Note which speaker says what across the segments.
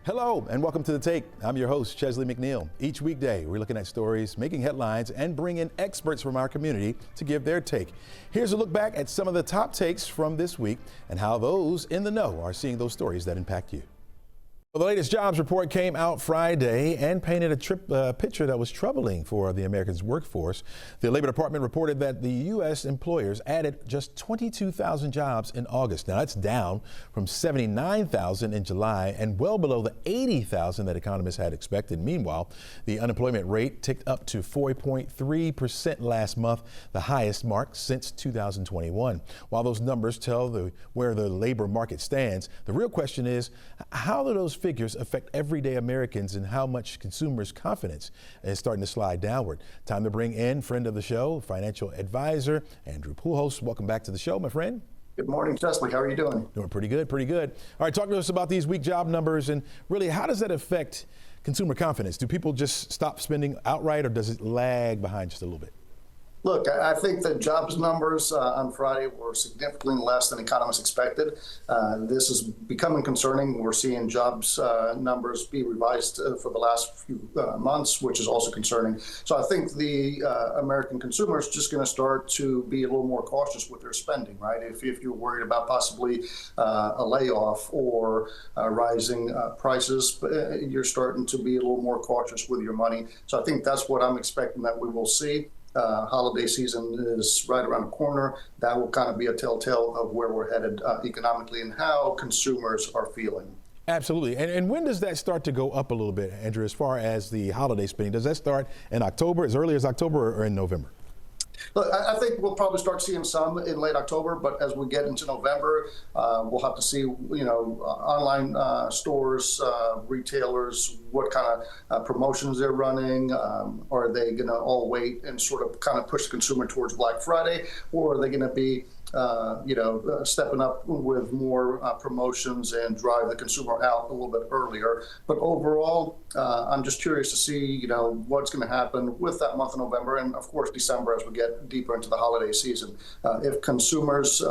Speaker 1: Hello and welcome to The Take. I'm your host, Chesley McNeil. Each weekday, we're looking at stories, making headlines, and bringing experts from our community to give their take. Here's a look back at some of the top takes from this week and how those in the know are seeing those stories that impact you. Well, the latest jobs report came out Friday and painted a picture that was troubling for the Americans' workforce. The Labor Department reported that the U.S. employers added just 22,000 jobs in August. Now, that's down from 79,000 in July and well below the 80,000 that economists had expected. Meanwhile, the unemployment rate ticked up to 4.3% last month, the highest mark since 2021. While those numbers tell where the labor market stands, the real question is, how do those figures affect everyday Americans and how much consumers' confidence is starting to slide downward? Time to bring in friend of the show, financial advisor Andrew Pujols. Welcome back to the show, my friend.
Speaker 2: Good morning, Chesley. How are you doing?
Speaker 1: Doing pretty good, pretty good. All right, talk to us about these weak job numbers and really how does that affect consumer confidence? Do people just stop spending outright or does it lag behind just a little bit?
Speaker 2: Look, I think the jobs numbers on Friday were significantly less than economists expected. This is becoming concerning. We're seeing jobs numbers be revised for the last few months, which is also concerning. So I think the American consumer is just going to start to be a little more cautious with their spending, right? If you're worried about possibly a layoff or rising prices, you're starting to be a little more cautious with your money. So I think that's what I'm expecting that we will see. Holiday season is right around the corner. That will kind of be a telltale of where we're headed economically and how consumers are feeling.
Speaker 1: Absolutely. And when does that start to go up a little bit, Andrew, as far as the holiday spending? Does that start in October, as early as October, or in November?
Speaker 2: Look, I think we'll probably start seeing some in late October, but as we get into November, we'll have to see, online stores, retailers, what kind of promotions they're running. Are they going to all wait and sort of kind of push the consumer towards Black Friday, or are they going to be stepping up with more promotions and drive the consumer out a little bit earlier? But overall, I'm just curious to see, what's going to happen with that month of November and, of course, December as we get deeper into the holiday season. If consumers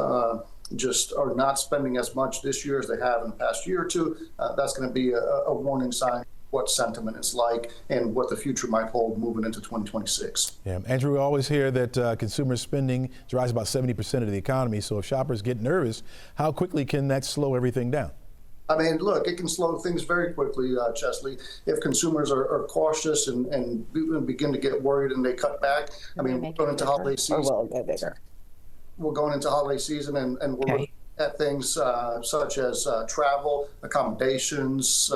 Speaker 2: just are not spending as much this year as they have in the past year or two, that's going to be a warning sign what sentiment is like and what the future might hold moving into 2026.
Speaker 1: Yeah, Andrew, we always hear that consumer spending drives about 70% of the economy. So if shoppers get nervous, how quickly can that slow everything down?
Speaker 2: I mean, look, it can slow things very quickly, Chesley. If consumers are cautious and begin to get worried and they cut back, I mean, we're going into holiday season. We're going into holiday season and we're looking at things such as travel, accommodations,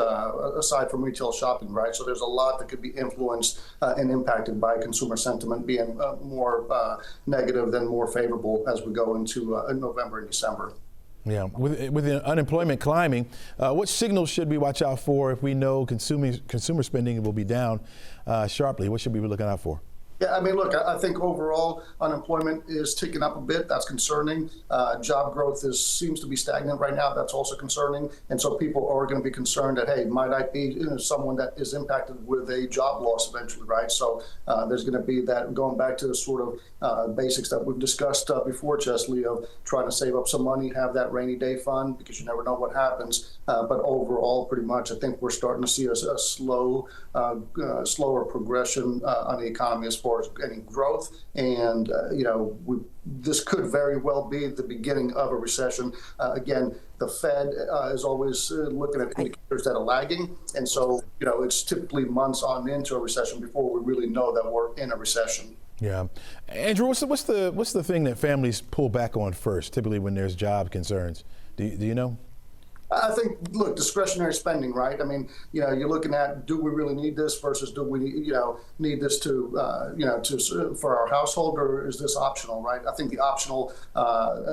Speaker 2: aside from retail shopping, right? So there's a lot that could be influenced and impacted by consumer sentiment being more negative than more favorable as we go into November and December.
Speaker 1: Yeah, with the unemployment climbing, what signals should we watch out for if we know consumer spending will be down sharply? What should we be looking out for?
Speaker 2: Yeah, I mean, look, I think overall unemployment is ticking up a bit. That's concerning. Job growth seems to be stagnant right now. That's also concerning. And so people are going to be concerned that, hey, might I be someone that is impacted with a job loss eventually, right? So there's going to be that going back to the sort of basics that we've discussed before, Chesley, of trying to save up some money, have that rainy day fund because you never know what happens. But overall, pretty much, I think we're starting to see a slower progression on the economy as far as any growth, and this could very well be the beginning of a recession. Again, the Fed is always looking at indicators that are lagging, and so it's typically months on into a recession before we really know that we're in a recession.
Speaker 1: Yeah, Andrew, what's the thing that families pull back on first, typically when there's job concerns? Do you know?
Speaker 2: I think, look, discretionary spending, right? I mean, you're looking at, do we really need this versus do we, need this for our household, or is this optional, right? I think the optional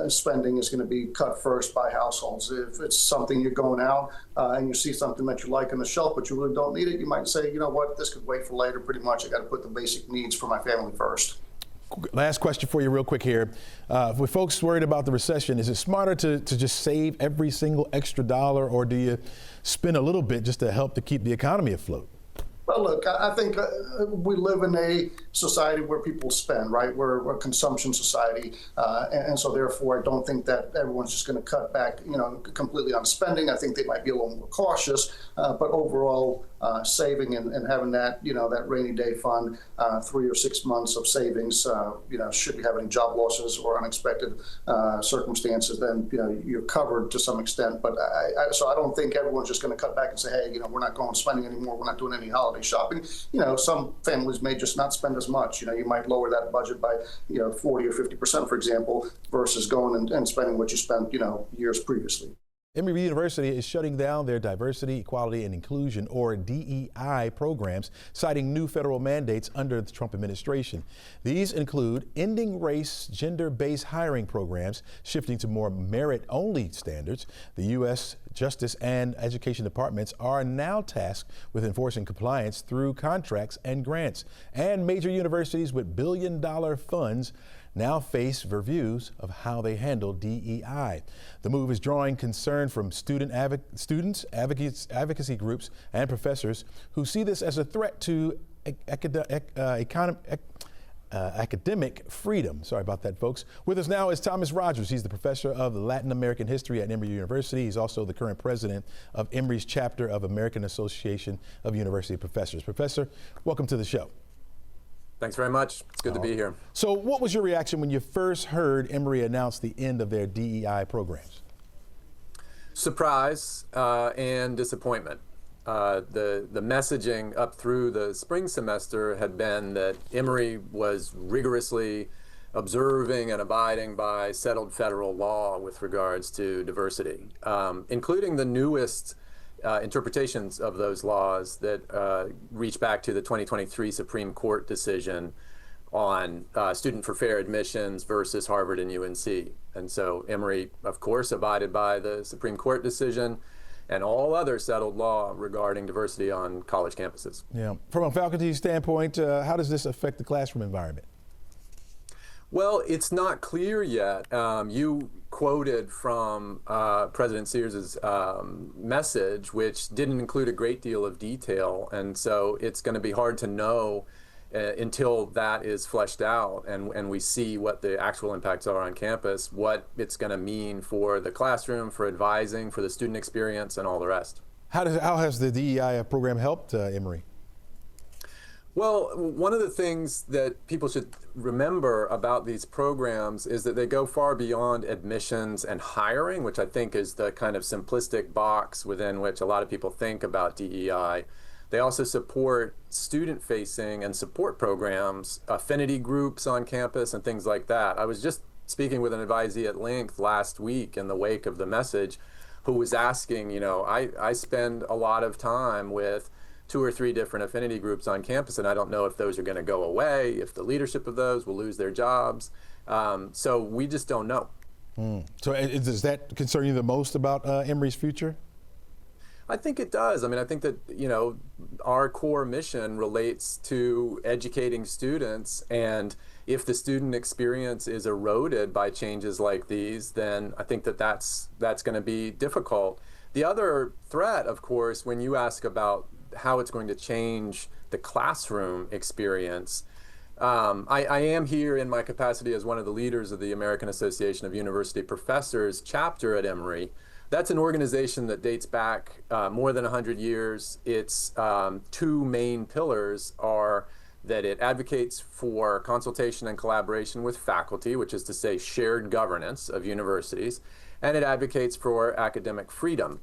Speaker 2: spending is going to be cut first by households. If it's something you're going out and you see something that you like on the shelf, but you really don't need it, you might say, you know what, this could wait for later. Pretty much, I got to put the basic needs for my family first.
Speaker 1: Last question for you real quick here. With folks worried about the recession, is it smarter to just save every single extra dollar, or do you spend a little bit just to help to keep the economy afloat?
Speaker 2: Well, Well, look, I think we live in a society where people spend, right? We're a consumption society, and so therefore, I don't think that everyone's just going to cut back, completely on spending. I think they might be a little more cautious, but overall, saving and having that, that rainy day fund, 3 or 6 months of savings, should you have any job losses or unexpected circumstances, then you're covered to some extent. But so I don't think everyone's just going to cut back and say, hey, we're not going spending anymore. We're not doing any holiday shopping. Some families may just not spend as much. You might lower that budget by 40 or 50%, for example, versus going and spending what you spent years previously.
Speaker 1: Emory University is shutting down their diversity, equality, and inclusion, or DEI programs, citing new federal mandates under the Trump administration. These include ending race, gender-based hiring programs, shifting to more merit-only standards. The U.S. Justice and Education Departments are now tasked with enforcing compliance through contracts and grants. And major universities with billion-dollar funds now face reviews of how they handle DEI. The move is drawing concern from students, advocacy groups, and professors who see this as a threat to academic freedom. Sorry about that, folks. With us now is Thomas Rogers. He's the professor of Latin American history at Emory University. He's also the current president of Emory's chapter of American Association of University Professors. Professor, welcome to the show.
Speaker 3: Thanks very much. It's good to be here.
Speaker 1: So what was your reaction when you first heard Emory announce the end of their DEI programs?
Speaker 3: Surprise and disappointment. The messaging up through the spring semester had been that Emory was rigorously observing and abiding by settled federal law with regards to diversity, including the newest interpretations of those laws that reach back to the 2023 Supreme Court decision on student for fair admissions versus Harvard and UNC. And so Emory, of course, abided by the Supreme Court decision and all other settled law regarding diversity on college campuses.
Speaker 1: Yeah. From a faculty standpoint, how does this affect the classroom environment?
Speaker 3: Well, it's not clear yet. You quoted from President Sears's message, which didn't include a great deal of detail, and so it's going to be hard to know until that is fleshed out and we see what the actual impacts are on campus, what it's going to mean for the classroom, for advising, for the student experience, and all the rest. How
Speaker 1: has the DEI program helped Emory?
Speaker 3: Well, one of the things that people should remember about these programs is that they go far beyond admissions and hiring, which I think is the kind of simplistic box within which a lot of people think about DEI. They also support student-facing and support programs, affinity groups on campus, and things like that. I was just speaking with an advisee at length last week in the wake of the message who was asking, I spend a lot of time with 2 or 3 different affinity groups on campus, and I don't know if those are going to go away, if the leadership of those will lose their jobs. So we just don't know.
Speaker 1: So does that concern you the most about Emory's future?
Speaker 3: I think it does. I mean, I think that, our core mission relates to educating students, and if the student experience is eroded by changes like these, then I think that that's going to be difficult. The other threat, of course, when you ask about how it's going to change the classroom experience, I am here in my capacity as one of the leaders of the American Association of University Professors chapter at Emory. That's an organization that dates back more than 100 years. Its 2 main pillars are that it advocates for consultation and collaboration with faculty, which is to say shared governance of universities, and it advocates for academic freedom.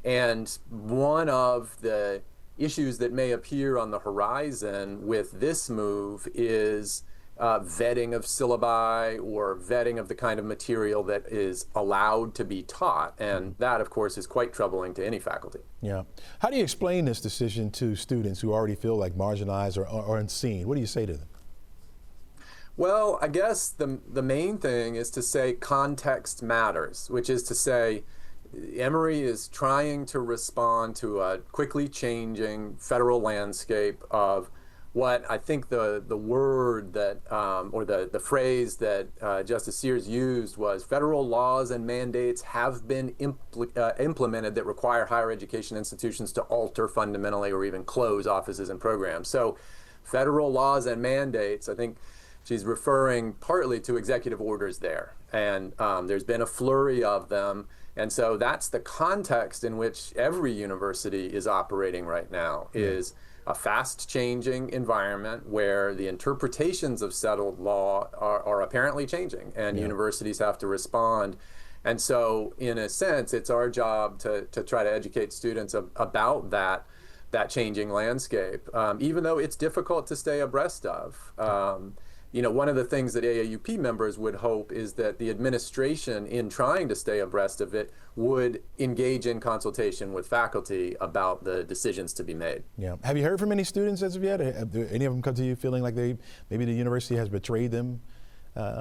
Speaker 3: And one of the issues that may appear on the horizon with this move is vetting of syllabi or vetting of the kind of material that is allowed to be taught. And that, of course, is quite troubling to any faculty.
Speaker 1: Yeah. How do you explain this decision to students who already feel like marginalized or unseen? What do you say to them?
Speaker 3: Well, I guess the main thing is to say context matters, which is to say Emory is trying to respond to a quickly changing federal landscape of what I think the word that, or the phrase that Justice Sears used was federal laws and mandates have been implemented that require higher education institutions to alter fundamentally or even close offices and programs. So federal laws and mandates, I think she's referring partly to executive orders there. And there's been a flurry of them. And so that's the context in which every university is operating right now, is a fast-changing environment where the interpretations of settled law are apparently changing, and universities have to respond. And so, in a sense, it's our job to try to educate students about that changing landscape, even though it's difficult to stay abreast of. One of the things that AAUP members would hope is that the administration, in trying to stay abreast of it, would engage in consultation with faculty about the decisions to be made.
Speaker 1: Yeah. Have you heard from any students as of yet? Have any of them come to you feeling like maybe the university has betrayed them?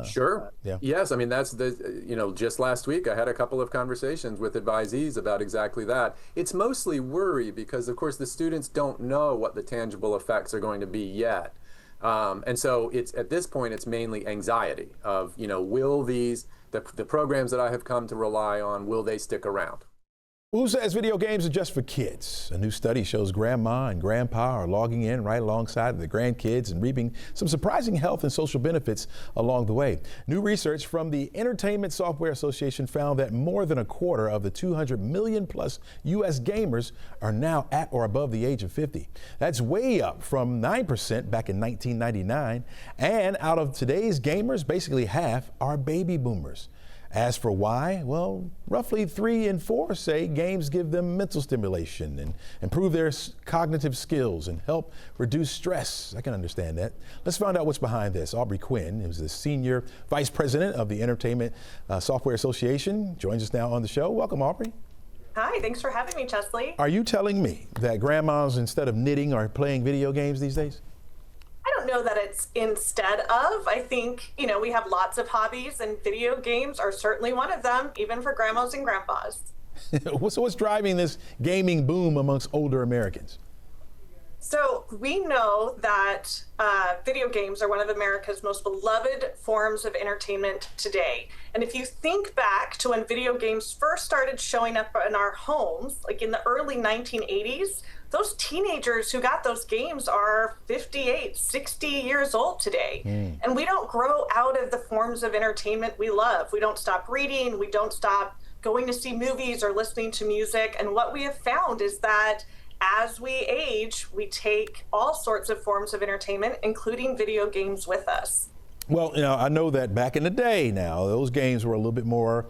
Speaker 3: Sure.
Speaker 1: Yeah.
Speaker 3: Yes. I mean, that's just last week I had a couple of conversations with advisees about exactly that. It's mostly worry because, of course, the students don't know what the tangible effects are going to be yet. And so it's at this point, it's mainly anxiety of, will the programs that I have come to rely on, will they stick around?
Speaker 1: Who says video games are just for kids? A new study shows grandma and grandpa are logging in right alongside the grandkids and reaping some surprising health and social benefits along the way. New research from the Entertainment Software Association found that more than a quarter of the 200 million plus U.S. gamers are now at or above the age of 50. That's way up from 9% back in 1999. And out of today's gamers, basically half are baby boomers. As for why, well, roughly 3 in 4 say games give them mental stimulation and improve their cognitive skills and help reduce stress. I can understand that. Let's find out what's behind this. Aubrey Quinn, who's the Senior Vice President of the Entertainment Software Association, joins us now on the show. Welcome, Aubrey.
Speaker 4: Hi, thanks for having me, Chesley.
Speaker 1: Are you telling me that grandmas, instead of knitting, are playing video games these days?
Speaker 4: I don't know that it's instead of. I think, we have lots of hobbies and video games are certainly one of them, even for grandmas and grandpas.
Speaker 1: So what's driving this gaming boom amongst older Americans?
Speaker 4: So we know that video games are one of America's most beloved forms of entertainment today. And if you think back to when video games first started showing up in our homes, like in the early 1980s, those teenagers who got those games are 58, 60 years old today. And we don't grow out of the forms of entertainment we love. We don't stop reading. We don't stop going to see movies or listening to music. And what we have found is that as we age, we take all sorts of forms of entertainment, including video games, with us.
Speaker 1: Well, I know that back in the day now, those games were a little bit more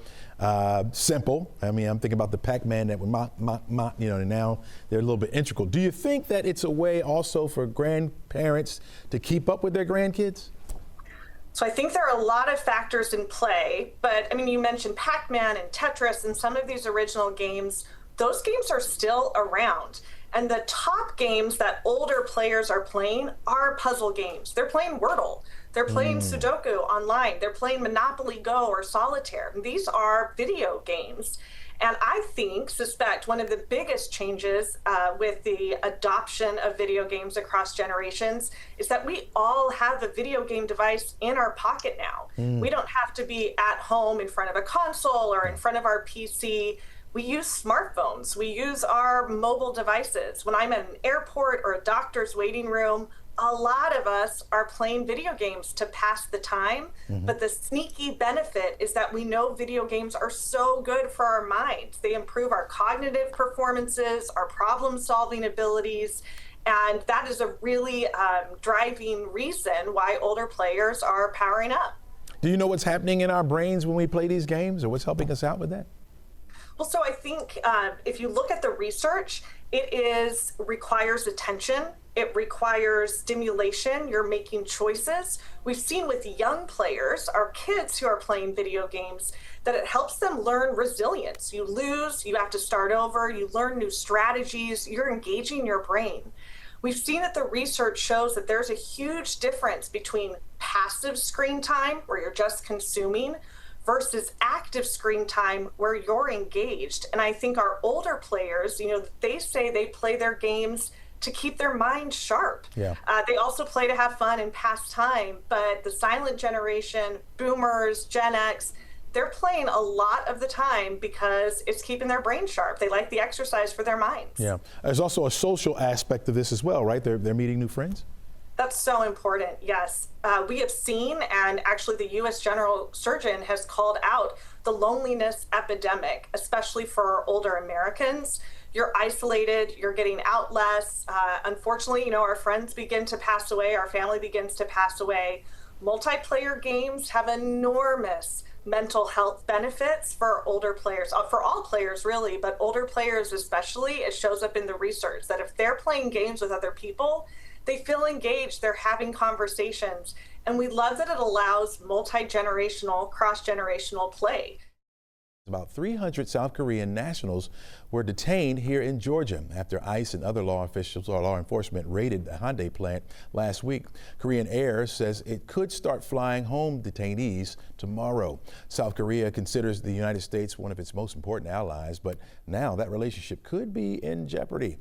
Speaker 1: simple. I mean, I'm thinking about the Pac-Man that were, and now they're a little bit integral. Do you think that it's a way also for grandparents to keep up with their grandkids?
Speaker 4: So I think there are a lot of factors in play, but I mean, you mentioned Pac-Man and Tetris and some of these original games. Those games are still around. And the top games that older players are playing are puzzle games. They're playing Wordle. They're playing Sudoku online. They're playing Monopoly Go or Solitaire. These are video games. And I suspect one of the biggest changes with the adoption of video games across generations is that we all have a video game device in our pocket now. We don't have to be at home in front of a console or in front of our PC. We use smartphones. We use our mobile devices. When I'm at an airport or a doctor's waiting room, a lot of us are playing video games to pass the time. But the sneaky benefit is that we know video games are so good for our minds. They improve our cognitive performances, our problem-solving abilities, and that is a really driving reason why older players are powering up.
Speaker 1: Do you know what's happening in our brains when we play these games, or what's helping us out with that?
Speaker 4: Well, so I think if you look at the research, it requires attention. It requires stimulation. You're making choices. We've seen with young players, our kids who are playing video games, that it helps them learn resilience. You lose, you have to start over, you learn new strategies, you're engaging your brain. We've seen that the research shows that there's a huge difference between passive screen time, where you're just consuming, versus active screen time where you're engaged. And I think our older players, they say they play their games to keep their mind sharp.
Speaker 1: Yeah.
Speaker 4: They also play to have fun and pass time, but the silent generation, boomers, Gen X, they're playing a lot of the time because it's keeping their brain sharp. They like the exercise for their minds.
Speaker 1: Yeah. There's also a social aspect of this as well, right? They're meeting new friends.
Speaker 4: That's so important, yes. We have seen, and actually the U.S. General Surgeon has called out the loneliness epidemic, especially for older Americans. You're isolated, you're getting out less. Unfortunately, our friends begin to pass away, our family begins to pass away. Multiplayer games have enormous mental health benefits for older players, for all players really, but older players especially. It shows up in the research that if they're playing games with other people, they feel engaged, they're having conversations, and we love that it allows multi-generational, cross-generational play.
Speaker 1: About 300 South Korean nationals were detained here in Georgia after ICE and other law officials or law enforcement raided the Hyundai plant last week. Korean Air says it could start flying home detainees tomorrow. South Korea considers the United States one of its most important allies, but now that relationship could be in jeopardy.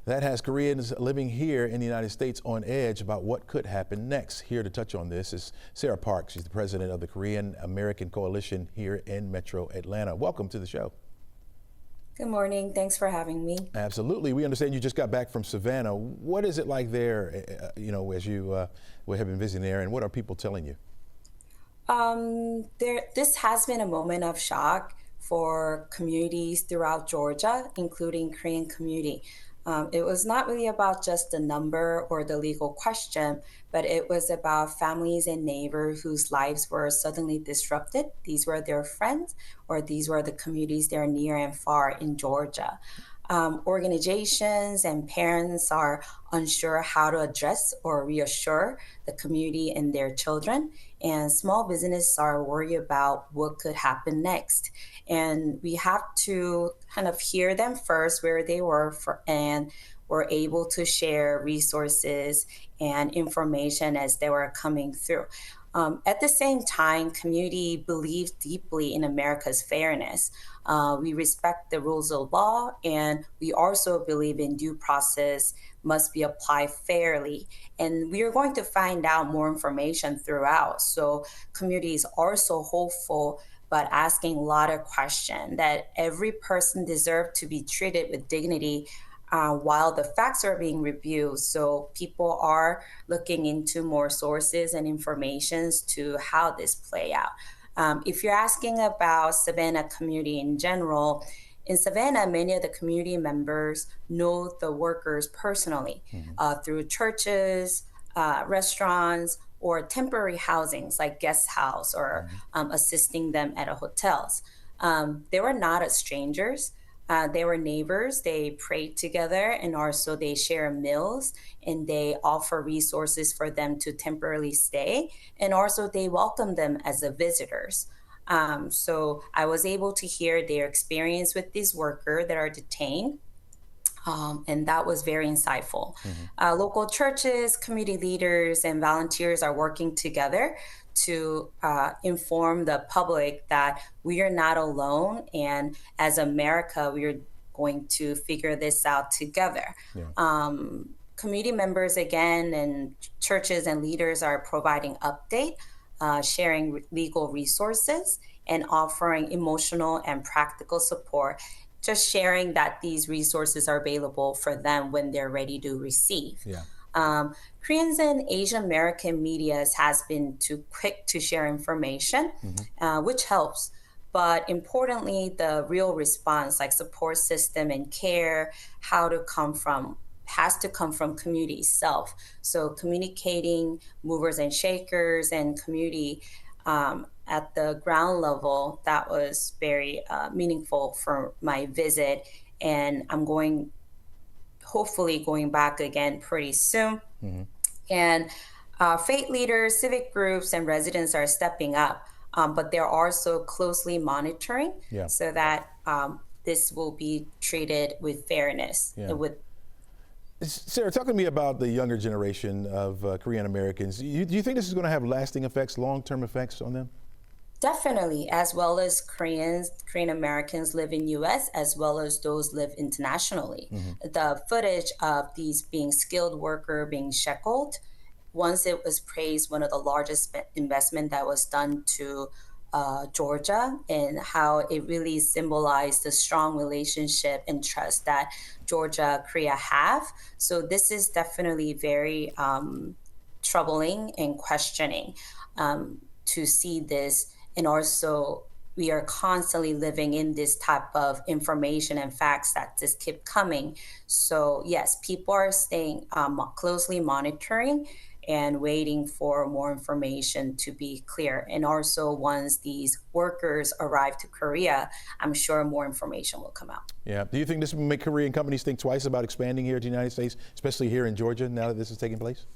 Speaker 1: That has Koreans living here in the United States on edge about what could happen next. Here to touch on this is Sarah Park. She's the president of the Korean American Coalition here in Metro Atlanta. Welcome to the show.
Speaker 5: Good morning. Thanks for having me.
Speaker 1: Absolutely. We understand you just got back from Savannah. What is it like there, as you have been visiting there, and what are people telling you?
Speaker 5: This has been a moment of shock for communities throughout Georgia, including Korean community. It was not really about just the number or the legal question, but it was about families and neighbors whose lives were suddenly disrupted. These were their friends, or these were the communities that are near and far in Georgia. Organizations and parents are unsure how to address or reassure the community and their children. And small businesses are worried about what could happen next. And we have to kind of hear them first where they were and were able to share resources and information as they were coming through. At the same time, community believes deeply in America's fairness. We respect the rules of law, and we also believe in due process must be applied fairly. And we are going to find out more information throughout. So community is also hopeful, but asking a lot of questions that every person deserves to be treated with dignity while the facts are being reviewed. So people are looking into more sources and informations to how this play out. If you're asking about Savannah community in general, in Savannah, many of the community members know the workers personally through churches, restaurants, or temporary housings like guest house or assisting them at hotels. They were not strangers. They were neighbors. They prayed together, and also they share meals, and they offer resources for them to temporarily stay, and also they welcome them as visitors. So I was able to hear their experience with these workers that are detained. And that was very insightful. Local churches, community leaders, and volunteers are working together to inform the public that we are not alone. And as America, we are going to figure this out together. Yeah. Community members, again, and churches and leaders are providing update, sharing legal resources, and offering emotional and practical support, just sharing that these resources are available for them when they're ready to receive. Yeah. Koreans and Asian American media has been too quick to share information, which helps. But importantly, the real response, like support system and care, has to come from community itself. So communicating movers and shakers and community at the ground level, that was very meaningful for my visit. And I'm hopefully going back again pretty soon. And faith leaders, civic groups, and residents are stepping up, but they're also closely monitoring so that this will be treated with fairness.
Speaker 1: Sarah, talk to me about the younger generation of Korean Americans. Do you think this is going to have lasting effects, long-term effects on them?
Speaker 5: Definitely, as well as Korean Americans live in US, as well as those live internationally. The footage of these being skilled worker being shackled, once it was praised one of the largest investment that was done to Georgia, and how it really symbolized the strong relationship and trust that Georgia, Korea have. So this is definitely very troubling and questioning to see this. And also, we are constantly living in this type of information and facts that just keep coming. So yes, people are staying closely monitoring and waiting for more information to be clear. And also, once these workers arrive to Korea, I'm sure more information will come out.
Speaker 1: Yeah. Do you think this will make Korean companies think twice about expanding here to the United States, especially here in Georgia, now that this is taking place?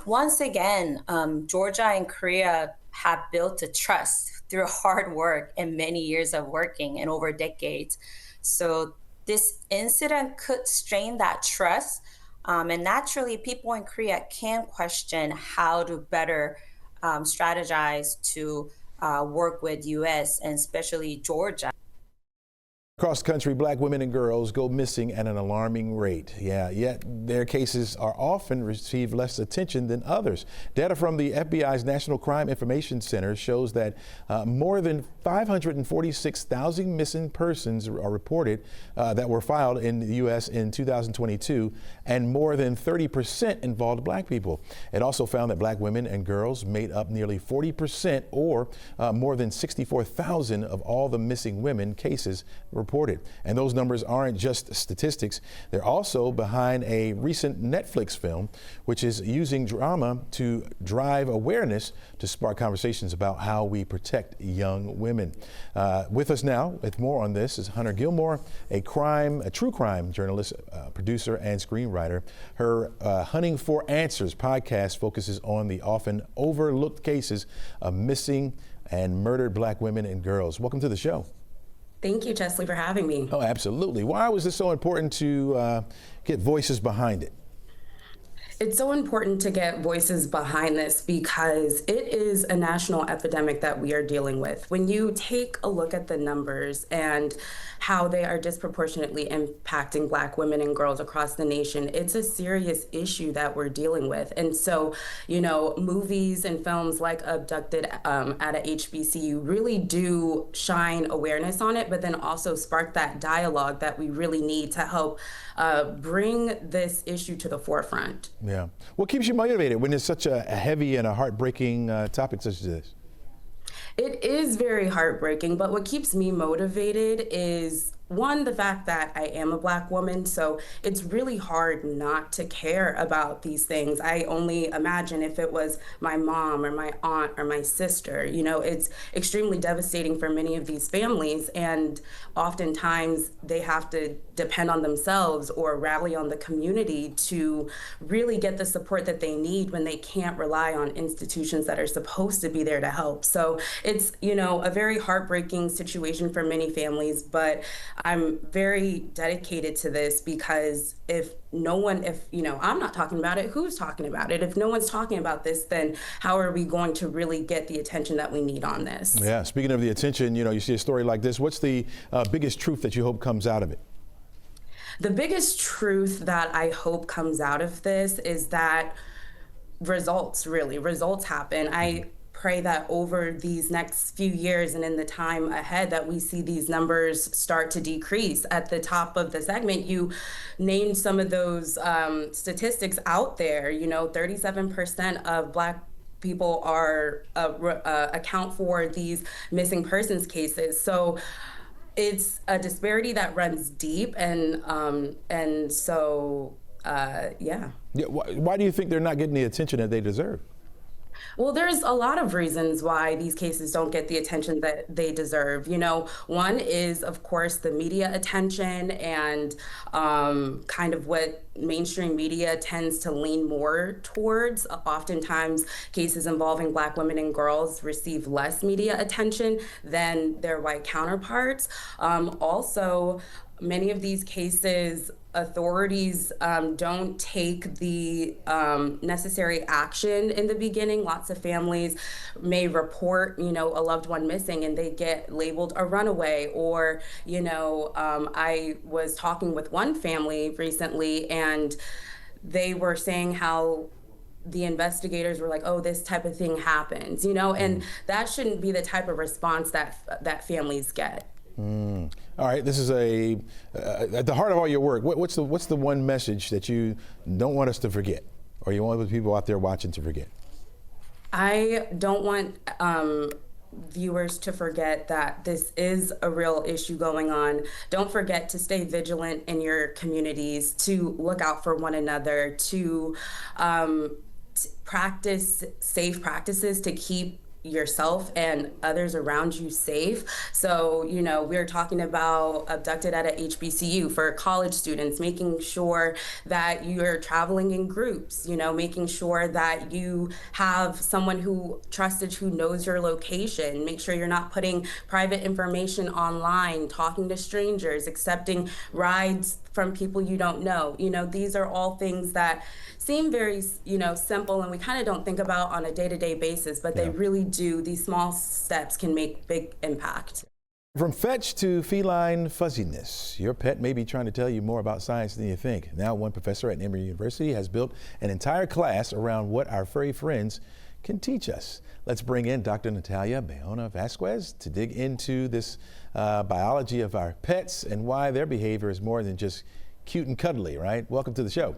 Speaker 5: Once again, Georgia and Korea have built a trust through hard work and many years of working and over decades. So this incident could strain that trust. And naturally, people in Korea can question how to better strategize to work with US and especially Georgia.
Speaker 1: Across the country, black women and girls go missing at an alarming rate. Yeah, yet their cases are often receive less attention than others. Data from the FBI's National Crime Information Center shows that more than 546,000 missing persons are reported that were filed in the U.S. in 2022, and more than 30% involved black people. It also found that black women and girls made up nearly 40%, or more than 64,000 of all the missing women cases reported. And those numbers aren't just statistics. They're also behind a recent Netflix film, which is using drama to drive awareness to spark conversations about how we protect young women. With us now with more on this is Hunter Gilmore, a true crime journalist, producer, and screenwriter. Her Hunting for Answers podcast focuses on the often overlooked cases of missing and murdered black women and girls. Welcome to the show.
Speaker 6: Thank you, Chesley, for having me.
Speaker 1: Oh, absolutely. Why was it so important to get voices behind it?
Speaker 6: It's so important to get voices behind this because it is a national epidemic that we are dealing with. When you take a look at the numbers and how they are disproportionately impacting black women and girls across the nation, it's a serious issue that we're dealing with. And so, movies and films like Abducted at a HBCU really do shine awareness on it, but then also spark that dialogue that we really need to help bring this issue to the forefront.
Speaker 1: Yeah. What keeps you motivated when it's such a heavy and a heartbreaking topic such as this?
Speaker 6: It is very heartbreaking, but what keeps me motivated is, one, the fact that I am a black woman, so it's really hard not to care about these things. I only imagine if it was my mom or my aunt or my sister. It's extremely devastating for many of these families, and oftentimes they have to depend on themselves or rally on the community to really get the support that they need when they can't rely on institutions that are supposed to be there to help. So it's, a very heartbreaking situation for many families, but I'm very dedicated to this because if I'm not talking about it, who's talking about it? If no one's talking about this, then how are we going to really get the attention that we need on this?
Speaker 1: Yeah, speaking of the attention, you see a story like this, what's the biggest truth that you hope comes out of it?
Speaker 6: The biggest truth that I hope comes out of this is that results happen. I pray that over these next few years and in the time ahead that we see these numbers start to decrease. At the top of the segment, you named some of those statistics out there. 37% of black people are account for these missing persons cases. So it's a disparity that runs deep, and so yeah.
Speaker 1: Why do you think they're not getting the attention that they deserve?
Speaker 6: Well, there's a lot of reasons why these cases don't get the attention that they deserve. One is, of course, the media attention and kind of what mainstream media tends to lean more towards. Oftentimes, cases involving black women and girls receive less media attention than their white counterparts. Also, many of these cases authorities don't take the necessary action in the beginning. Lots of families may report, a loved one missing and they get labeled a runaway. Or, I was talking with one family recently and they were saying how the investigators were like, oh, this type of thing happens, and that shouldn't be the type of response that families get.
Speaker 1: All right, this is at the heart of all your work. What's the one message that you don't want us to forget, or you want the people out there watching to forget?
Speaker 6: I don't want viewers to forget that this is a real issue going on. Don't forget to stay vigilant in your communities, to look out for one another, to practice safe practices to keep yourself and others around you safe. So, we're talking about abducted at a HBCU for college students, making sure that you're traveling in groups, making sure that you have someone who trusted, who knows your location, make sure you're not putting private information online, talking to strangers, accepting rides from people you don't know. These are all things that seem very, simple and we kind of don't think about on a day-to-day basis, but they really do. These small steps can make big impact.
Speaker 1: From fetch to feline fuzziness, your pet may be trying to tell you more about science than you think. Now, one professor at Emory University has built an entire class around what our furry friends can teach us. Let's bring in Dr. Natalia Bayona Vasquez to dig into this biology of our pets and why their behavior is more than just cute and cuddly, right? Welcome to the show.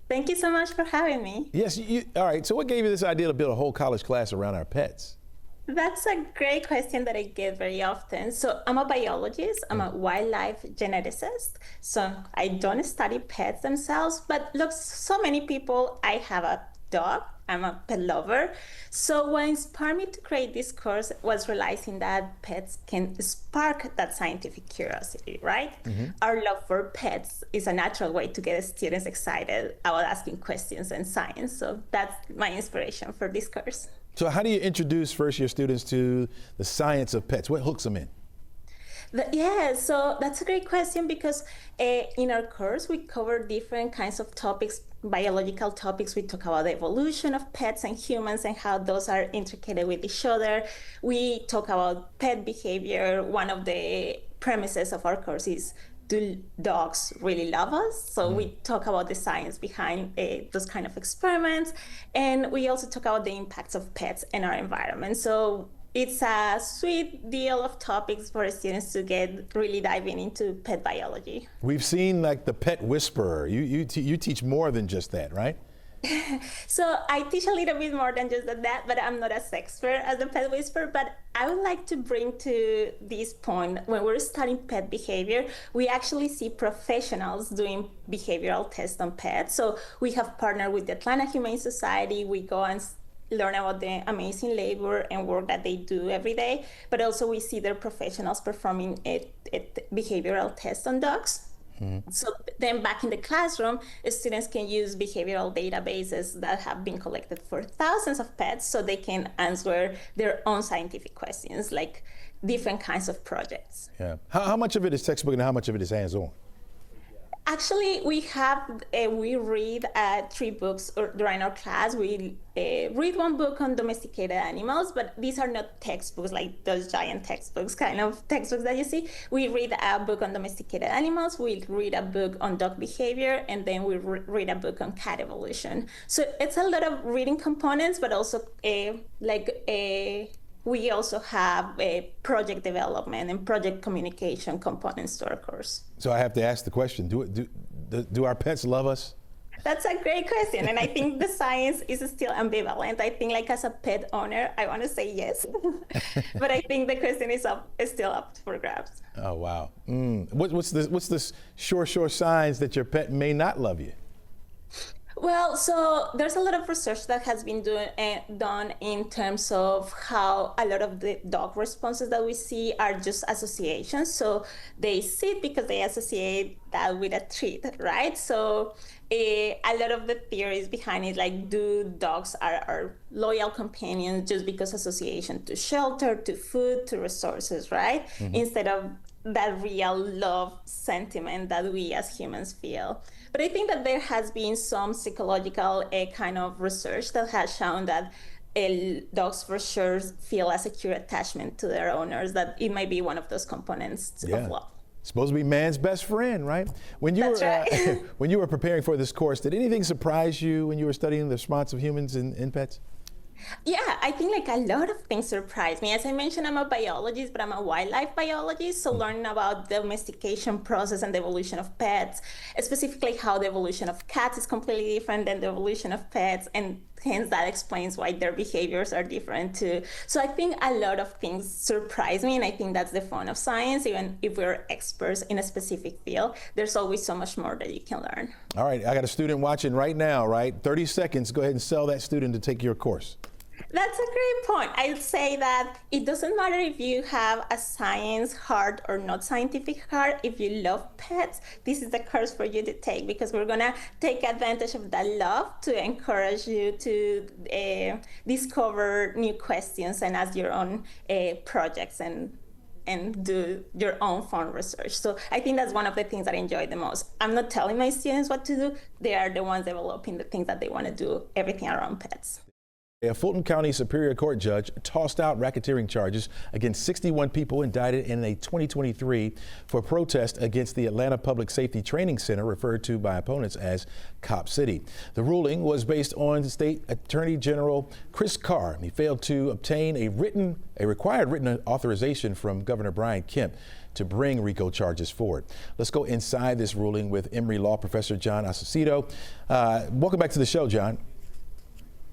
Speaker 7: Thank you so much for having me.
Speaker 1: Yes, all right, so what gave you this idea to build a whole college class around our pets?
Speaker 7: That's a great question that I get very often. So I'm a biologist, I'm a wildlife geneticist. So I don't study pets themselves, but look, so many people, I have a dog, I'm a pet lover. So what inspired me to create this course was realizing that pets can spark that scientific curiosity, right? Our love for pets is a natural way to get students excited about asking questions and science. So that's my inspiration for this course.
Speaker 1: So how do you introduce first your students to the science of pets? What hooks them in?
Speaker 7: Yeah, so that's a great question because in our course, we cover different kinds of topics, biological topics. We talk about the evolution of pets and humans and how those are intricate with each other. We talk about pet behavior. One of the premises of our course is, do dogs really love us? So we talk about the science behind those kind of experiments. And we also talk about the impacts of pets in our environment. So it's a sweet deal of topics for students to get really diving into pet biology.
Speaker 1: We've seen like the pet whisperer. You teach more than just that, right?
Speaker 7: So I teach a little bit more than just that, but I'm not as expert as the pet whisperer. But I would like to bring to this point, when we're studying pet behavior, we actually see professionals doing behavioral tests on pets. So we have partnered with the Atlanta Humane Society. We go and learn about the amazing labor and work that they do every day, but also we see their professionals performing a behavioral test on dogs. So then back in the classroom, students can use behavioral databases that have been collected for thousands of pets so they can answer their own scientific questions, like different kinds of projects.
Speaker 1: Yeah. How much of it is textbook and how much of it is hands-on?
Speaker 7: Actually, we read 3 books during our class. We read one book on domesticated animals, but these are not textbooks like those giant textbooks, kind of textbooks that you see. We read a book on domesticated animals, we read a book on dog behavior, and then we read a book on cat evolution. So it's a lot of reading components, but also we also have a project development and project communication components to our course.
Speaker 1: So I have to ask the question, do our pets love us?
Speaker 7: That's a great question, and I think the science is still ambivalent. I think, like, as a pet owner, I want to say yes, but I think the question is still up for grabs.
Speaker 1: Oh, wow. What's the sure signs that your pet may not love you?
Speaker 7: Well, so there's a lot of research that has been done in terms of how a lot of the dog responses that we see are just associations. So they sit because they associate that with a treat, right? So a lot of the theories behind it, like, do dogs are loyal companions just because association to shelter, to food, to resources, right? Instead of that real love sentiment that we as humans feel. But I think that there has been some psychological kind of research that has shown that dogs for sure feel a secure attachment to their owners, that it might be one of those components of love.
Speaker 1: Supposed to be man's best friend, right? When you
Speaker 7: That's right.
Speaker 1: when you were preparing for this course, did anything surprise you when you were studying the response of humans in pets?
Speaker 7: Yeah, I think like a lot of things surprise me. As I mentioned, I'm a biologist, but I'm a wildlife biologist. So learning about the domestication process and the evolution of pets, specifically how the evolution of cats is completely different than the evolution of pets, and hence that explains why their behaviors are different too. So I think a lot of things surprise me, and I think that's the fun of science. Even if we're experts in a specific field, there's always so much more that you can learn.
Speaker 1: All right, I got a student watching right now, right? 30 seconds, go ahead and sell that student to take your course.
Speaker 7: That's a great point. I'd say that it doesn't matter if you have a science heart or not scientific heart. If you love pets, this is the course for you to take, because we're going to take advantage of that love to encourage you to discover new questions and ask your own projects and do your own fun research. So I think that's one of the things that I enjoy the most. I'm not telling my students what to do. They are the ones developing the things that they want to do, everything around pets.
Speaker 1: A Fulton County Superior Court judge tossed out racketeering charges against 61 people indicted in a 2023 for protest against the Atlanta Public Safety Training Center, referred to by opponents as Cop City. The ruling was based on State Attorney General Chris Carr. He failed to obtain a required written authorization from Governor Brian Kemp to bring RICO charges forward. Let's go inside this ruling with Emory Law Professor John Acevedo. Welcome back to the show, John.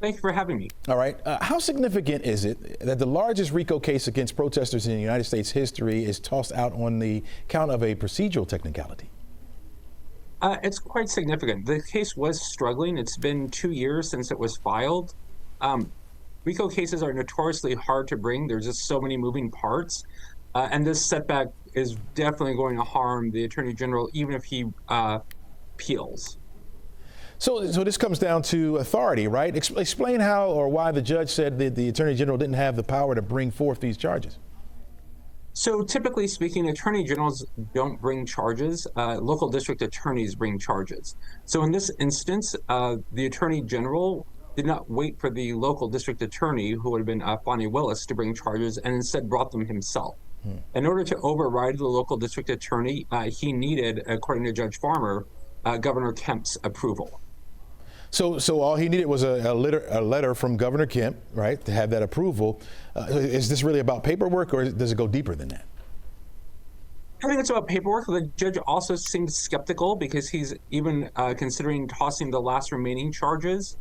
Speaker 8: Thank you for having me.
Speaker 1: All right. How significant is it that the largest RICO case against protesters in the United States history is tossed out on the count of a procedural technicality?
Speaker 8: It's quite significant. The case was struggling. It's been 2 years since it was filed. RICO cases are notoriously hard to bring. There's just so many moving parts. And this setback is definitely going to harm the Attorney General, even if he appeals.
Speaker 1: So this comes down to authority, right? Explain how or why the judge said that the Attorney General didn't have the power to bring forth these charges.
Speaker 8: So typically speaking, attorney generals don't bring charges. Local district attorneys bring charges. So in this instance, the Attorney General did not wait for the local district attorney, who would have been Bonnie Willis, to bring charges, and instead brought them himself. In order to override the local district attorney, he needed, according to Judge Farmer, Governor Kemp's approval.
Speaker 1: So all he needed was a letter from Governor Kemp, right, to have that approval. Is this really about paperwork, or does it go deeper than that?
Speaker 8: I think it's about paperwork. The judge also seemed skeptical because he's even considering tossing the last remaining charges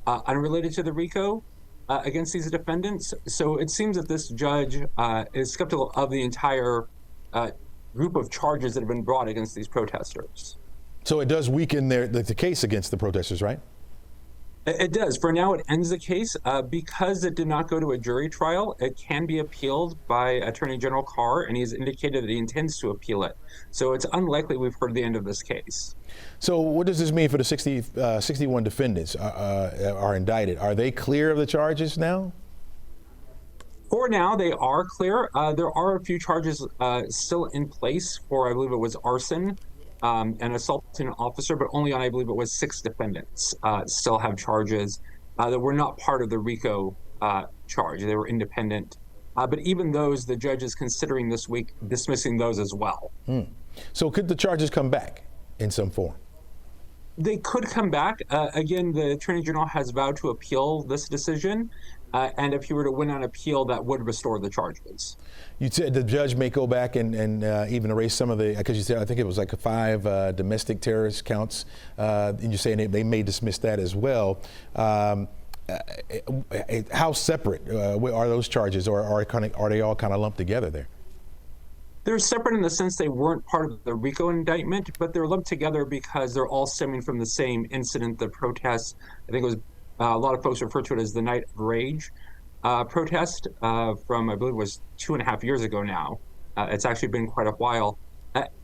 Speaker 8: unrelated to the RICO against these defendants. So it seems that this judge is skeptical of the entire group of charges that have been brought against these protesters.
Speaker 1: So it does weaken the case against the protesters, right?
Speaker 8: It does. For now, it ends the case. Because it did not go to a jury trial, it can be appealed by Attorney General Carr, and he's indicated that he intends to appeal it. So it's unlikely we've heard the end of this case.
Speaker 1: So what does this mean for the 61 defendants are indicted? Are they clear of the charges now?
Speaker 8: For now, they are clear. There are a few charges still in place for, I believe it was arson and assaulting an officer, but only on, I believe it was 6 defendants still have charges that were not part of the RICO charge. They were independent. But even those, the judge is considering this week dismissing those as well.
Speaker 1: So could the charges come back in some form?
Speaker 8: They could come back. Again, the Attorney General has vowed to appeal this decision. And if he were to win on appeal, that would restore the charges.
Speaker 1: You said the judge may go back and even erase some of the, because you said, I think it was like 5 domestic terrorist counts, and you're saying they may dismiss that as well. How separate are those charges, or are they all kind of lumped together there?
Speaker 8: They're separate in the sense they weren't part of the RICO indictment, but they're lumped together because they're all stemming from the same incident, the protests. I think it was a lot of folks refer to it as the Night of Rage protest from, I believe it was 2.5 years ago now. It's actually been quite a while.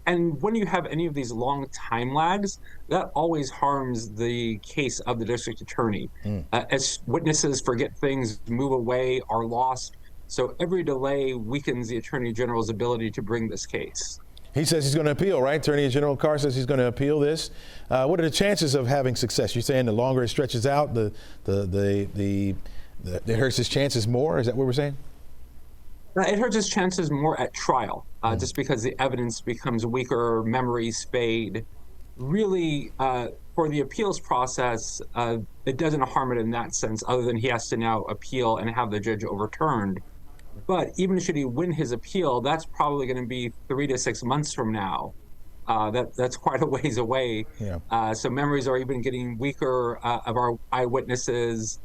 Speaker 8: And when you have any of these long time lags, that always harms the case of the district attorney. As witnesses forget things, move away, are lost, So every delay weakens the Attorney General's ability to bring this case.
Speaker 1: He says he's going to appeal, right? Attorney General Carr says he's going to appeal this. What are the chances of having success? You're saying the longer it stretches out, it hurts his chances more? Is that what we're saying?
Speaker 8: It hurts his chances more at trial, just because the evidence becomes weaker, memories fade. Really, for the appeals process, it doesn't harm it in that sense, other than he has to now appeal and have the judge overturned. But even should he win his appeal, that's probably going to be 3 to 6 months from now. That's quite a ways away. Yeah. So memories are even getting weaker of our eyewitnesses.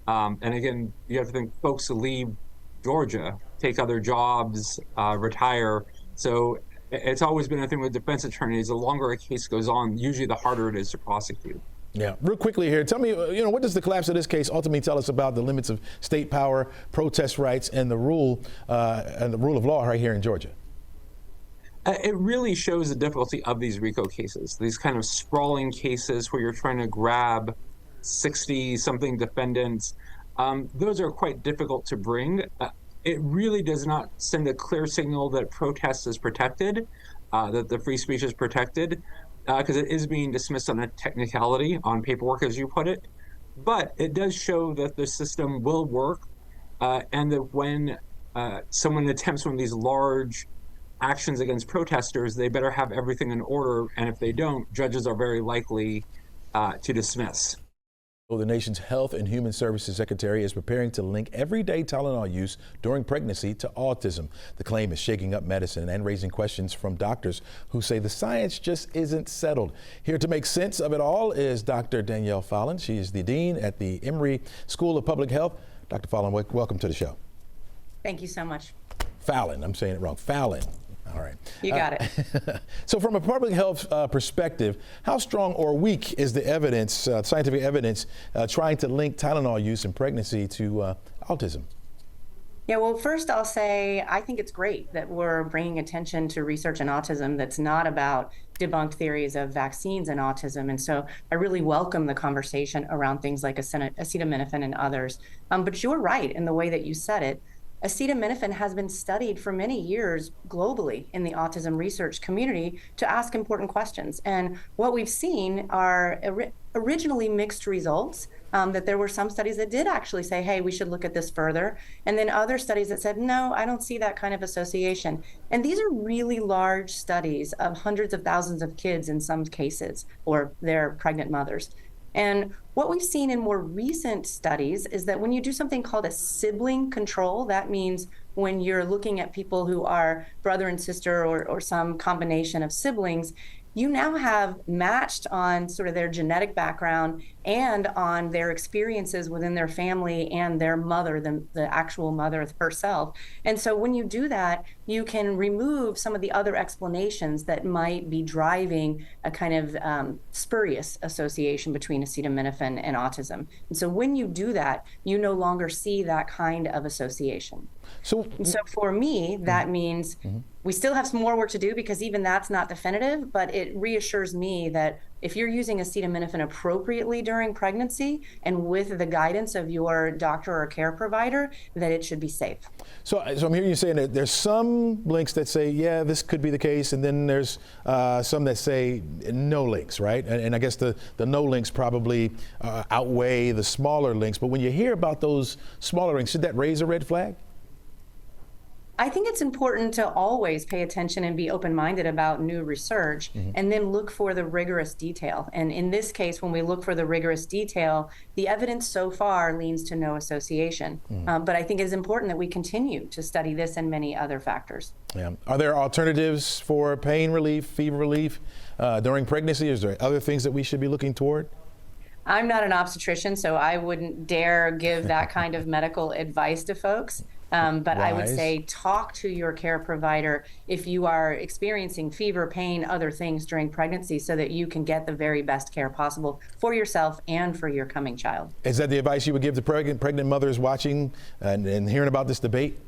Speaker 8: And again, you have to think folks leave Georgia, take other jobs, retire. So it's always been a thing with defense attorneys. The longer a case goes on, usually the harder it is to prosecute. Yeah.
Speaker 1: Real quickly here, tell me, what does the collapse of this case ultimately tell us about the limits of state power, protest rights, and the rule of law right here in Georgia?
Speaker 8: It really shows the difficulty of these RICO cases, these kind of sprawling cases where you're trying to grab 60-something defendants. Those are quite difficult to bring. It really does not send a clear signal that protest is protected, that the free speech is protected, because it is being dismissed on a technicality, on paperwork, as you put it. But it does show that the system will work, and that when someone attempts one of these large actions against protesters, they better have everything in order, and if they don't, judges are very likely to dismiss.
Speaker 1: The nation's Health and Human Services Secretary is preparing to link everyday Tylenol use during pregnancy to autism. The claim is shaking up medicine and raising questions from doctors who say the science just isn't settled. Here to make sense of it all is Dr. Danielle Fallon. She is the dean at the Emory School of Public Health. Dr. Fallon, welcome to the show.
Speaker 9: Thank you so much.
Speaker 1: Fallon, I'm saying it wrong. Fallon. All right.
Speaker 9: You got it.
Speaker 1: So from a public health perspective, how strong or weak is the evidence, scientific evidence, trying to link Tylenol use in pregnancy to autism?
Speaker 9: Yeah, well, first I'll say I think it's great that we're bringing attention to research in autism that's not about debunked theories of vaccines and autism. And so I really welcome the conversation around things like acetaminophen and others. But you're right in the way that you said it. Acetaminophen has been studied for many years globally in the autism research community to ask important questions. And what we've seen are originally mixed results, that there were some studies that did actually say, hey, we should look at this further. And then other studies that said, no, I don't see that kind of association. And these are really large studies of hundreds of thousands of kids in some cases, or their pregnant mothers. And what we've seen in more recent studies is that when you do something called a sibling control, that means when you're looking at people who are brother and sister or some combination of siblings, you now have matched on sort of their genetic background and on their experiences within their family and their mother, the actual mother herself. And so when you do that, you can remove some of the other explanations that might be driving a kind of spurious association between acetaminophen and autism. And so when you do that, you no longer see that kind of association. So for me, that means we still have some more work to do because even that's not definitive, but it reassures me that if you're using acetaminophen appropriately during pregnancy and with the guidance of your doctor or care provider, that it should be safe. So
Speaker 1: I'm hearing you saying that there's some links that say, yeah, this could be the case, and then there's some that say no links, right? And I guess the no links probably outweigh the smaller links. But when you hear about those smaller links, should that raise a red flag?
Speaker 9: I think it's important to always pay attention and be open-minded about new research and then look for the rigorous detail. And in this case, when we look for the rigorous detail, the evidence so far leans to no association. But I think it is important that we continue to study this and many other factors.
Speaker 1: Yeah. Are there alternatives for pain relief, fever relief during pregnancy? Is there other things that we should be looking toward?
Speaker 9: I'm not an obstetrician, so I wouldn't dare give that kind of medical advice to folks. But I would say talk to your care provider if you are experiencing fever, pain, other things during pregnancy so that you can get the very best care possible for yourself and for your coming child. Is
Speaker 1: that the advice you would give to pregnant mothers watching and hearing about this debate?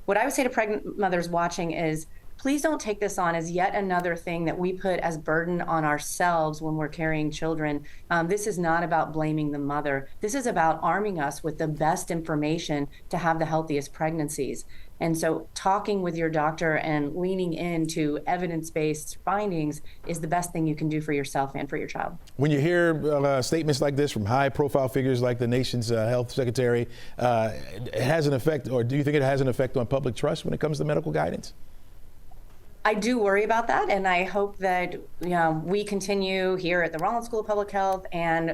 Speaker 9: What I would say to pregnant mothers watching is please don't take this on as yet another thing that we put as burden on ourselves when we're carrying children. This is not about blaming the mother. This is about arming us with the best information to have the healthiest pregnancies. And so talking with your doctor and leaning into evidence-based findings is the best thing you can do for yourself and for your child.
Speaker 1: When you hear statements like this from high-profile figures like the nation's health secretary, it has an effect, or do you think it has an effect on public trust when it comes to medical guidance?
Speaker 9: I do worry about that, and I hope that we continue here at the Rollins School of Public Health and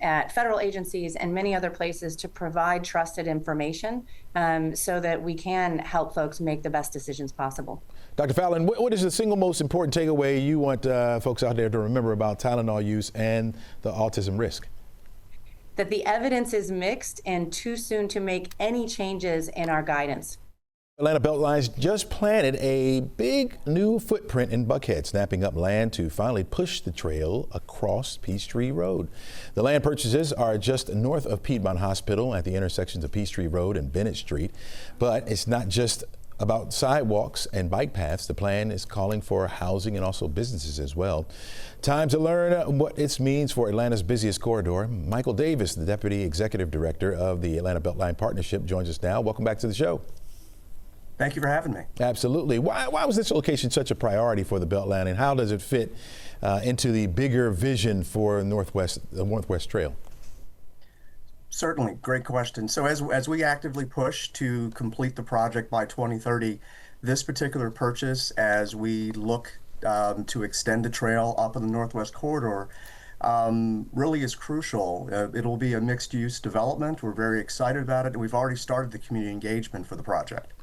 Speaker 9: at federal agencies and many other places to provide trusted information so that we can help folks make the best decisions possible.
Speaker 1: Dr. Fallon, what is the single most important takeaway you want folks out there to remember about Tylenol use and the autism risk?
Speaker 9: That the evidence is mixed and too soon to make any changes in our guidance.
Speaker 1: Atlanta Beltlines just planted a big new footprint in Buckhead, snapping up land to finally push the trail across Peachtree Road. The land purchases are just north of Piedmont Hospital at the intersections of Peachtree Road and Bennett Street. But it's not just about sidewalks and bike paths. The plan is calling for housing and also businesses as well. Time to learn what this means for Atlanta's busiest corridor. Michael Davis, the Deputy Executive Director of the Atlanta Beltline Partnership, joins us now. Welcome back to the show.
Speaker 10: Thank you for having me.
Speaker 1: Absolutely. Why was this location such a priority for the Beltline, and how does it fit into the bigger vision for the Northwest Trail?
Speaker 10: Certainly, great question. So as we actively push to complete the project by 2030, this particular purchase, as we look to extend the trail up in the Northwest Corridor, really is crucial. It'll be a mixed-use development. We're very excited about it, and we've already started the community engagement for the project.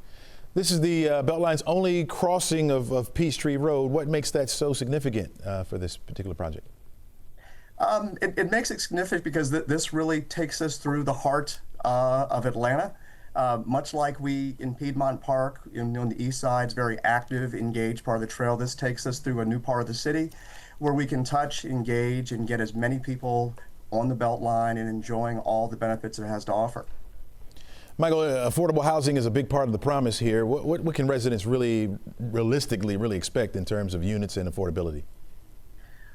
Speaker 1: This is the Beltline's only crossing of Peachtree Road. What makes that so significant for this particular project?
Speaker 10: It makes it significant because this really takes us through the heart of Atlanta. Much like we in Piedmont Park, on the east side, it's very active, engaged part of the trail. This takes us through a new part of the city where we can touch, engage, and get as many people on the Beltline and enjoying all the benefits it has to offer.
Speaker 1: Michael, affordable housing is a big part of the promise here. What can residents realistically expect in terms of units and affordability?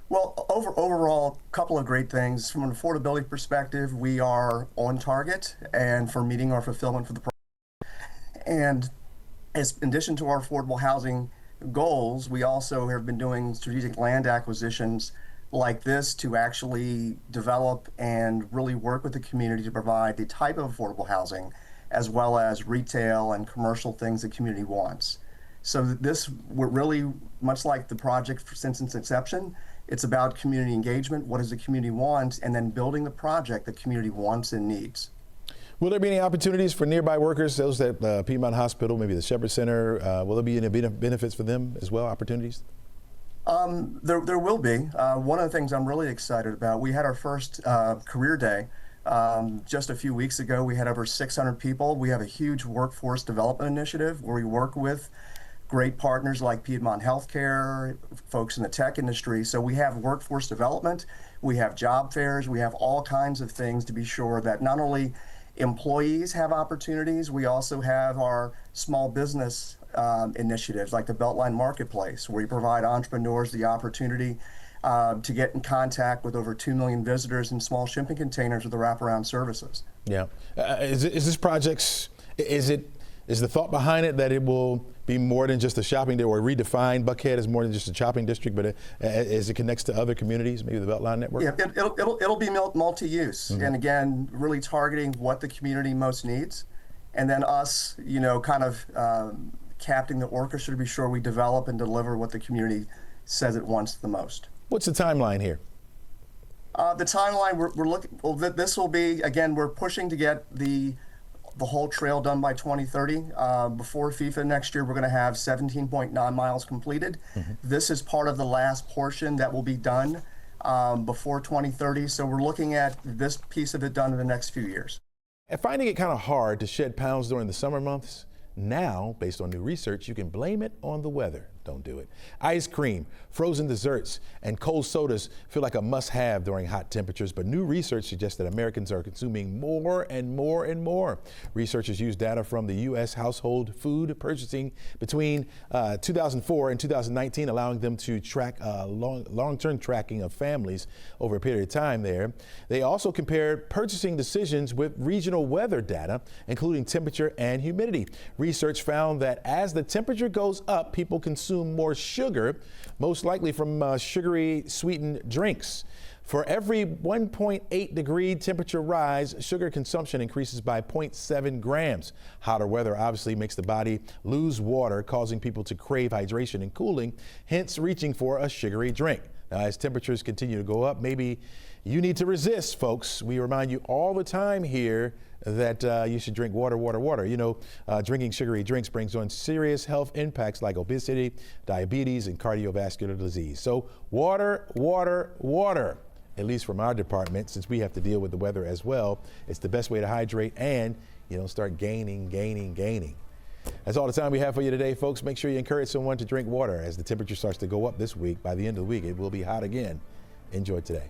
Speaker 10: Well, overall, a couple of great things. From an affordability perspective, we are on target and for meeting our fulfillment for the project. And in addition to our affordable housing goals, we also have been doing strategic land acquisitions like this to actually develop and really work with the community to provide the type of affordable housing as well as retail and commercial things the community wants. So this, we're really, much like the project since its inception, it's about community engagement, what does the community want, and then building the project the community wants and needs.
Speaker 1: Will there be any opportunities for nearby workers, those at Piedmont Hospital, maybe the Shepherd Center? Will there be any benefits for them as well, opportunities?
Speaker 10: There will be. One of the things I'm really excited about, we had our first career day just a few weeks ago. We had over 600 people. We have a huge workforce development initiative where we work with great partners like Piedmont Healthcare, folks in the tech industry. So we have workforce development, we have job fairs, we have all kinds of things to be sure that not only employees have opportunities, we also have our small business initiatives like the Beltline Marketplace, where we provide entrepreneurs the opportunity to get in contact with over 2 million visitors in small shipping containers with the wraparound services.
Speaker 1: Yeah. Is this project, is the thought behind it that it will be more than just a shopping day, or redefine Buckhead as more than just a shopping district, but as it connects to other communities, maybe the Beltline network?
Speaker 10: Yeah, it'll be multi-use, and again, really targeting what the community most needs, and then us, kind of captaining the orchestra to be sure we develop and deliver what the community says it wants the most.
Speaker 1: What's the timeline here?
Speaker 10: The timeline, we're looking, well, this will be, again, we're pushing to get the whole trail done by 2030. Before FIFA next year, we're going to have 17.9 miles completed. This is part of the last portion that will be done before 2030. So we're looking at this piece of it done in the next few years.
Speaker 1: And finding it kind of hard to shed pounds during the summer months, now, based on new research, you can blame it on the weather. Don't do it. Ice cream, frozen desserts, and cold sodas feel like a must-have during hot temperatures, but new research suggests that Americans are consuming more and more and more. Researchers use data from the U.S. household food purchasing between 2004 and 2019, allowing them to track long-term tracking of families over a period of time there. They also compared purchasing decisions with regional weather data, including temperature and humidity. Research found that as the temperature goes up, people consume more sugar, most likely from sugary sweetened drinks. For every 1.8 degree temperature rise, sugar consumption increases by 0.7 grams. Hotter weather obviously makes the body lose water, causing people to crave hydration and cooling, hence reaching for a sugary drink. Now, as temperatures continue to go up, maybe you need to resist, folks. We remind you all the time here that you should drink water, water, water. You know, drinking sugary drinks brings on serious health impacts like obesity, diabetes, and cardiovascular disease. So water, water, water. At least from our department, since we have to deal with the weather as well, it's the best way to hydrate and you don't start gaining. That's all the time we have for you today, folks. Make sure you encourage someone to drink water as the temperature starts to go up this week. By the end of the week, it will be hot again. Enjoy today.